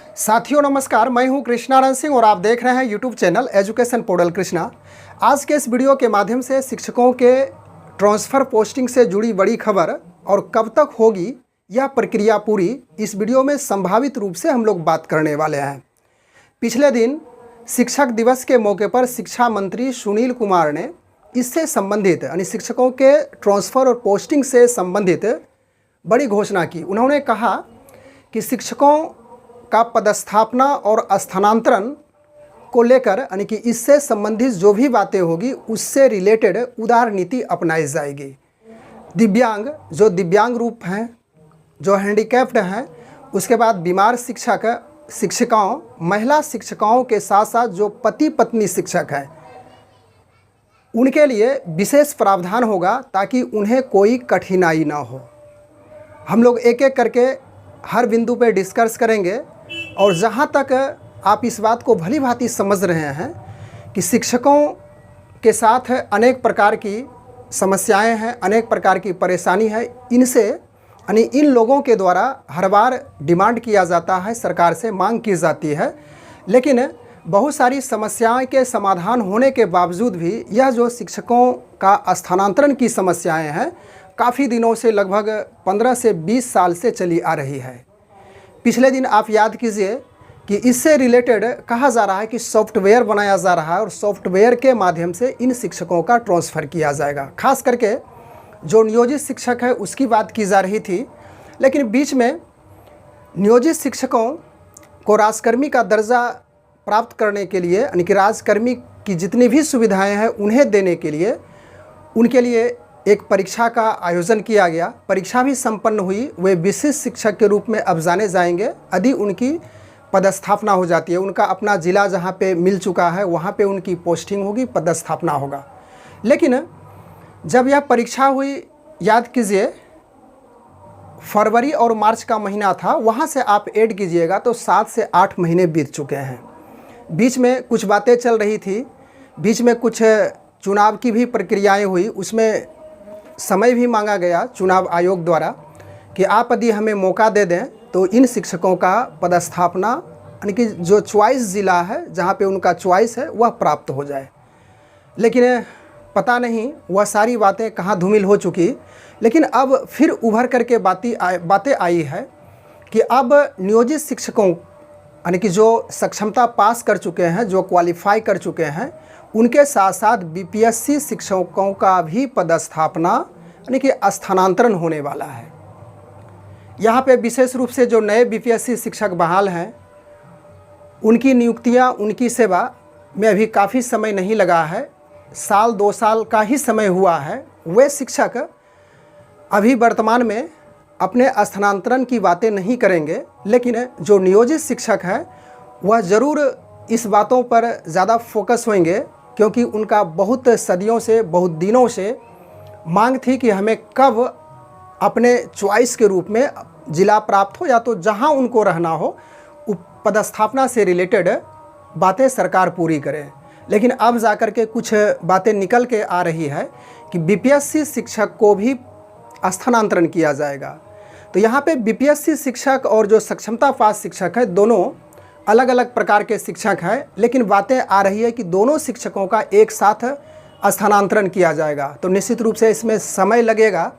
साथियों नमस्कार, मैं हूं कृष्णानंद सिंह और आप देख रहे हैं YouTube channel education portal Krishna. आज के इस वीडियो के माध्यम से शिक्षकों के ट्रांसफ़र पोस्टिंग से जुड़ी बड़ी खबर और कब तक होगी यह प्रक्रिया पूरी, इस वीडियो में संभावित रूप से हम लोग बात करने वाले हैं। पिछले दिन शिक्षक दिवस के मौके पर शिक्षा मंत्री सुनील कुमार ने इससे संबंधित यानी शिक्षकों के ट्रांसफ़र और पोस्टिंग से संबंधित बड़ी घोषणा की। उन्होंने कहा कि शिक्षकों का पदस्थापना और स्थानांतरण को लेकर यानी कि इससे संबंधित जो भी बातें होगी उससे रिलेटेड उदार नीति अपनाई जाएगी। जो दिव्यांग रूप हैं, जो हैंडीकैप्ड हैं, उसके बाद बीमार शिक्षिकाओं, महिला शिक्षिकाओं के साथ साथ जो पति पत्नी शिक्षक हैं उनके लिए विशेष प्रावधान होगा ताकि उन्हें कोई कठिनाई ना हो। हम लोग एक एक करके हर बिंदु पे डिस्कस करेंगे और जहाँ तक आप इस बात को भली भांति समझ रहे हैं कि शिक्षकों के साथ अनेक प्रकार की समस्याएं हैं, अनेक प्रकार की परेशानी है, इनसे यानी इन लोगों के द्वारा हर बार डिमांड किया जाता है, सरकार से मांग की जाती है, लेकिन बहुत सारी समस्याएं के समाधान होने के बावजूद भी यह जो शिक्षकों का स्थानांतरण की समस्याएं हैं काफ़ी दिनों से, लगभग 15 से 20 साल से चली आ रही है। पिछले दिन आप याद कीजिए कि इससे रिलेटेड कहा जा रहा है कि सॉफ्टवेयर बनाया जा रहा है और सॉफ्टवेयर के माध्यम से इन शिक्षकों का ट्रांसफ़र किया जाएगा। खास करके जो नियोजित शिक्षक है उसकी बात की जा रही थी, लेकिन बीच में नियोजित शिक्षकों को राजकर्मी का दर्जा प्राप्त करने के लिए यानी कि राजकर्मी की जितनी भी सुविधाएं हैं उन्हें देने के लिए उनके लिए एक परीक्षा का आयोजन किया गया। परीक्षा भी संपन्न हुई। वे विशिष्ट शिक्षक के रूप में अब जाने जाएंगे यदि उनकी पदस्थापना हो जाती है। उनका अपना ज़िला जहाँ पे मिल चुका है वहाँ पे उनकी पोस्टिंग होगी, पदस्थापना होगा। लेकिन जब यह परीक्षा हुई, याद कीजिए फरवरी और मार्च का महीना था, वहाँ से आप ऐड कीजिएगा तो 7 से 8 महीने बीत चुके हैं। बीच में कुछ बातें चल रही थी, बीच में कुछ चुनाव की भी प्रक्रियाएँ हुई, उसमें समय भी मांगा गया चुनाव आयोग द्वारा कि आप यदि हमें मौका दे दें तो इन शिक्षकों का पदस्थापना यानी कि जो चॉइस ज़िला है जहाँ पे उनका चॉइस है वह प्राप्त हो जाए। लेकिन पता नहीं वह सारी बातें कहाँ धूमिल हो चुकी। लेकिन अब फिर उभर करके बातें आई है कि अब नियोजित शिक्षकों यानी कि जो सक्षमता पास कर चुके हैं, जो क्वालिफाई कर चुके हैं, उनके साथ साथ बीपीएससी शिक्षकों का भी पदस्थापना यानी कि स्थानांतरण होने वाला है। यहाँ पे विशेष रूप से जो नए बीपीएससी शिक्षक बहाल हैं उनकी नियुक्तियाँ, उनकी सेवा में अभी काफ़ी समय नहीं लगा है, 1-2 साल का ही समय हुआ है। वे शिक्षक अभी वर्तमान में अपने स्थानांतरण की बातें नहीं करेंगे, लेकिन जो नियोजित शिक्षक है वह ज़रूर इस बातों पर ज़्यादा फोकस होंगे क्योंकि उनका बहुत सदियों से, बहुत दिनों से मांग थी कि हमें कब अपने चॉइस के रूप में ज़िला प्राप्त हो या तो जहां उनको रहना हो पदस्थापना से रिलेटेड बातें सरकार पूरी करे। लेकिन अब जाकर के कुछ बातें निकल के आ रही है कि बीपीएससी शिक्षक को भी स्थानांतरण किया जाएगा। तो यहाँ पे बीपीएससी शिक्षक और जो सक्षमता पास शिक्षक है दोनों अलग अलग प्रकार के शिक्षक हैं, लेकिन बातें आ रही है कि दोनों शिक्षकों का एक साथ स्थानांतरण किया जाएगा। तो निश्चित रूप से इसमें समय लगेगा,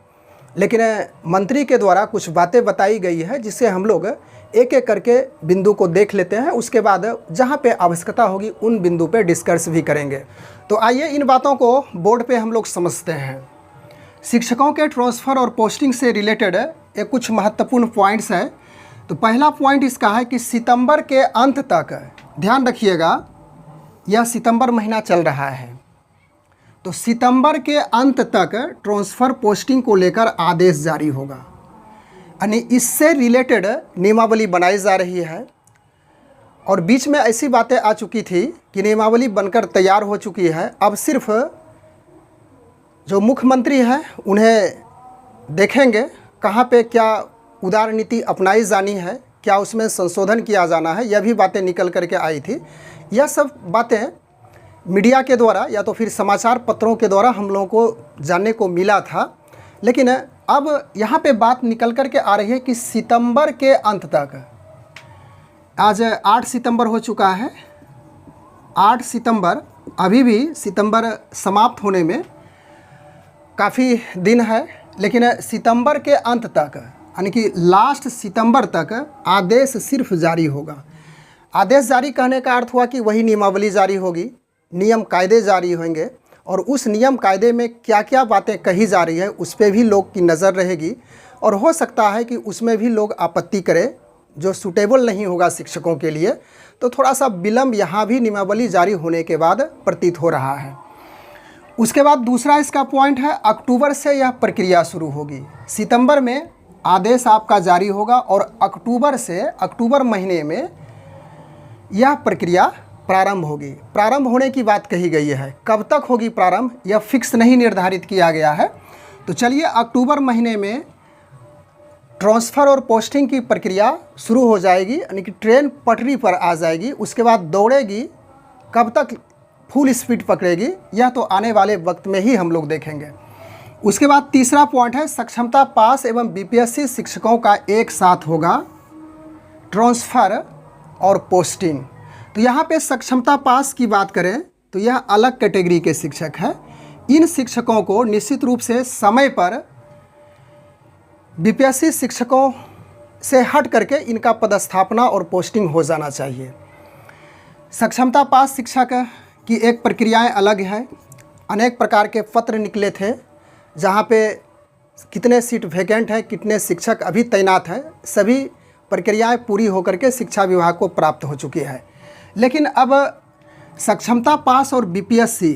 लेकिन मंत्री के द्वारा कुछ बातें बताई गई है जिससे हम लोग एक एक करके बिंदु को देख लेते हैं। उसके बाद जहां पे आवश्यकता होगी उन बिंदु पे डिस्कस भी करेंगे। तो आइए इन बातों को बोर्ड पे हम लोग समझते हैं। शिक्षकों के ट्रांसफ़र और पोस्टिंग से रिलेटेड एक कुछ महत्वपूर्ण पॉइंट्स हैं। तो पहला पॉइंट इसका है कि सितंबर के अंत तक, ध्यान रखिएगा यह सितंबर महीना चल रहा है, तो सितंबर के अंत तक ट्रांसफ़र पोस्टिंग को लेकर आदेश जारी होगा। यानी इससे रिलेटेड नियमावली बनाई जा रही है और बीच में ऐसी बातें आ चुकी थी कि नियमावली बनकर तैयार हो चुकी है। अब सिर्फ जो मुख्यमंत्री हैं उन्हें देखेंगे कहाँ पे क्या उदार नीति अपनाई जानी है, क्या उसमें संशोधन किया जाना है, यह भी बातें निकल करके आई थी। यह सब बातें मीडिया के द्वारा या तो फिर समाचार पत्रों के द्वारा हम लोगों को जानने को मिला था। लेकिन अब यहाँ पे बात निकल कर के आ रही है कि सितंबर के अंत तक आज 8 सितंबर हो चुका है। 8 सितंबर, अभी भी सितंबर समाप्त होने में काफ़ी दिन है, लेकिन सितंबर के अंत तक यानी कि लास्ट सितंबर तक आदेश सिर्फ जारी होगा। आदेश जारी कहने का अर्थ हुआ कि वही नियमावली जारी होगी, नियम कायदे जारी होंगे और उस नियम कायदे में क्या क्या बातें कही जा रही है उस पर भी लोग की नज़र रहेगी और हो सकता है कि उसमें भी लोग आपत्ति करें जो सूटेबल नहीं होगा शिक्षकों के लिए। तो थोड़ा सा विलम्ब यहाँ भी नियमावली जारी होने के बाद प्रतीत हो रहा है। उसके बाद दूसरा इसका पॉइंट है, अक्टूबर से यह प्रक्रिया शुरू होगी। सितंबर में आदेश आपका जारी होगा और अक्टूबर से, अक्टूबर महीने में यह प्रक्रिया प्रारंभ होगी। प्रारंभ होने की बात कही गई है, कब तक होगी प्रारंभ यह फिक्स नहीं निर्धारित किया गया है। तो चलिए, अक्टूबर महीने में ट्रांसफ़र और पोस्टिंग की प्रक्रिया शुरू हो जाएगी, यानी कि ट्रेन पटरी पर आ जाएगी। उसके बाद दौड़ेगी, कब तक फुल स्पीड पकड़ेगी यह तो आने वाले वक्त में ही हम लोग देखेंगे। उसके बाद तीसरा पॉइंट है, सक्षमता पास एवं बीपीएससी शिक्षकों का एक साथ होगा ट्रांसफ़र और पोस्टिंग। तो यहाँ पे सक्षमता पास की बात करें तो यह अलग कैटेगरी के शिक्षक हैं। इन शिक्षकों को निश्चित रूप से समय पर बीपीएससी शिक्षकों से हट करके इनका पदस्थापना और पोस्टिंग हो जाना चाहिए। सक्षमता पास शिक्षक की एक प्रक्रियाएं अलग हैं। अनेक प्रकार के पत्र निकले थे जहाँ पे कितने सीट वैकेंट हैं, कितने शिक्षक अभी तैनात हैं, सभी प्रक्रियाएं पूरी होकर के शिक्षा विभाग को प्राप्त हो चुकी है। लेकिन अब सक्षमता पास और बीपीएससी,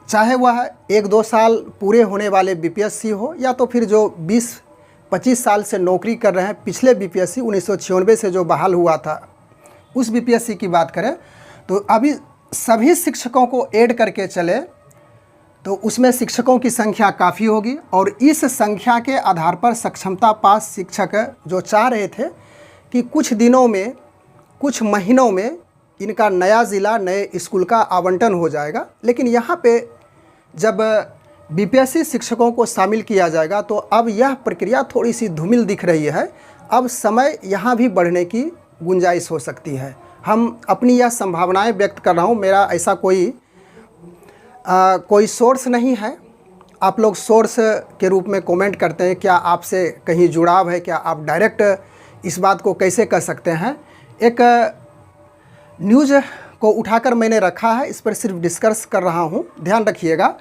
चाहे वह 1-2 साल पूरे होने वाले बीपीएससी हो या तो फिर जो 20-25 साल से नौकरी कर रहे हैं, पिछले बीपीएससी 1996 से जो बहाल हुआ था उस बीपीएससी की बात करें तो अभी सभी शिक्षकों को ऐड करके चले तो उसमें शिक्षकों की संख्या काफ़ी होगी और इस संख्या के आधार पर सक्षमता पास शिक्षक जो चाह रहे थे कि कुछ दिनों में, कुछ महीनों में इनका नया ज़िला, नए स्कूल का आवंटन हो जाएगा। लेकिन यहाँ पे जब बीपीएससी शिक्षकों को शामिल किया जाएगा तो अब यह प्रक्रिया थोड़ी सी धूमिल दिख रही है। अब समय यहाँ भी बढ़ने की गुंजाइश हो सकती है। हम अपनी यह संभावनाएं व्यक्त कर रहा हूँ, मेरा ऐसा कोई सोर्स नहीं है। आप लोग सोर्स के रूप में कमेंट करते हैं, क्या आपसे कहीं जुड़ाव है, क्या आप डायरेक्ट इस बात को कैसे कर सकते हैं। एक न्यूज़ को उठाकर मैंने रखा है, इस पर सिर्फ डिस्कस कर रहा हूं। ध्यान रखिएगा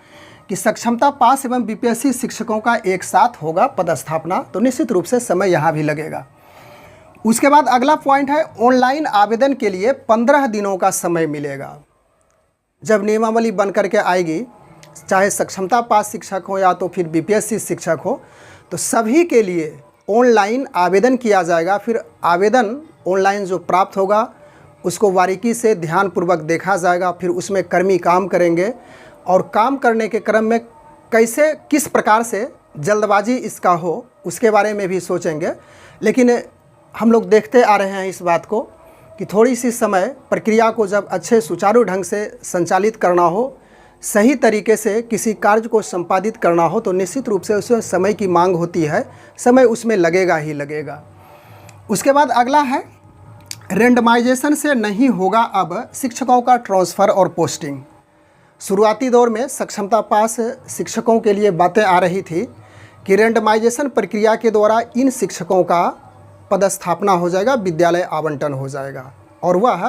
कि सक्षमता पास एवं बीपीएससी शिक्षकों का एक साथ होगा पदस्थापना, तो निश्चित रूप से समय यहाँ भी लगेगा। उसके बाद अगला पॉइंट है, ऑनलाइन आवेदन के लिए 15 दिनों का समय मिलेगा। जब नियमावली बन करके आएगी, चाहे सक्षमता पास शिक्षक हो या तो फिर बीपीएससी शिक्षक हो, तो सभी के लिए ऑनलाइन आवेदन किया जाएगा। फिर आवेदन ऑनलाइन जो प्राप्त होगा उसको बारीकी से ध्यानपूर्वक देखा जाएगा। फिर उसमें कर्मी काम करेंगे और काम करने के क्रम में कैसे, किस प्रकार से जल्दबाजी इसका हो उसके बारे में भी सोचेंगे। लेकिन हम लोग देखते आ रहे हैं इस बात को कि थोड़ी सी समय प्रक्रिया को जब अच्छे सुचारू ढंग से संचालित करना हो, सही तरीके से किसी कार्य को संपादित करना हो तो निश्चित रूप से उसमें समय की मांग होती है, समय उसमें लगेगा ही लगेगा। उसके बाद अगला है, रेंडमाइजेशन से नहीं होगा अब शिक्षकों का ट्रांसफ़र और पोस्टिंग। शुरुआती दौर में सक्षमता पास शिक्षकों के लिए बातें आ रही थी कि रेंडमाइजेशन प्रक्रिया के द्वारा इन शिक्षकों का पदस्थापना हो जाएगा, विद्यालय आवंटन हो जाएगा और वह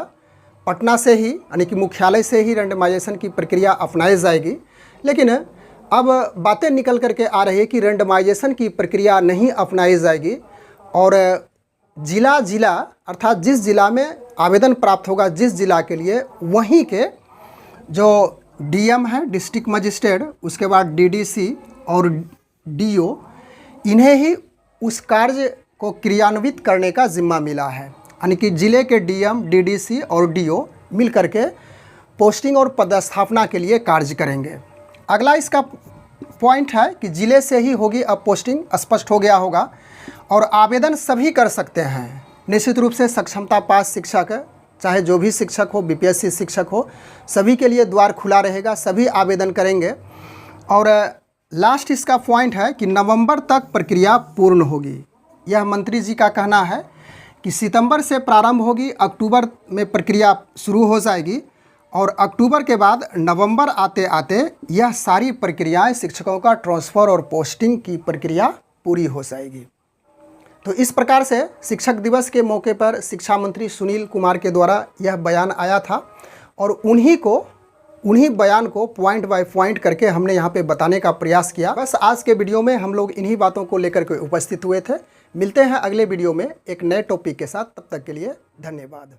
पटना से ही यानी कि मुख्यालय से ही रेंडमाइजेशन की प्रक्रिया अपनाई जाएगी। लेकिन अब बातें निकल करके आ रही है कि रेंडमाइजेशन की प्रक्रिया नहीं अपनाई जाएगी और जिला अर्थात जिस जिला में आवेदन प्राप्त होगा, जिस जिला के लिए, वहीं के जो डीएम है, डिस्ट्रिक्ट मजिस्ट्रेट, उसके बाद डीडीसी और डीओ, इन्हें ही उस कार्य को क्रियान्वित करने का जिम्मा मिला है। यानी कि जिले के डीएम, डीडीसी और डीओ मिल करके पोस्टिंग और पदस्थापना के लिए कार्य करेंगे। अगला इसका पॉइंट है कि जिले से ही होगी अब पोस्टिंग, स्पष्ट हो गया होगा और आवेदन सभी कर सकते हैं। निश्चित रूप से सक्षमता पास शिक्षक, चाहे जो भी शिक्षक हो, बीपीएससी शिक्षक हो, सभी के लिए द्वार खुला रहेगा, सभी आवेदन करेंगे। और लास्ट इसका पॉइंट है कि नवंबर तक प्रक्रिया पूर्ण होगी। यह मंत्री जी का कहना है कि सितंबर से प्रारंभ होगी, अक्टूबर में प्रक्रिया शुरू हो जाएगी और अक्टूबर के बाद नवंबर आते आते यह सारी प्रक्रियाएं शिक्षकों का ट्रांसफ़र और पोस्टिंग की प्रक्रिया पूरी हो जाएगी। तो इस प्रकार से शिक्षक दिवस के मौके पर शिक्षा मंत्री सुनील कुमार के द्वारा यह बयान आया था और उन्हीं बयान को पॉइंट बाय पॉइंट करके हमने यहाँ पे बताने का प्रयास किया। बस आज के वीडियो में हम लोग इन्हीं बातों को लेकर के उपस्थित हुए थे। मिलते हैं अगले वीडियो में एक नए टॉपिक के साथ, तब तक के लिए धन्यवाद।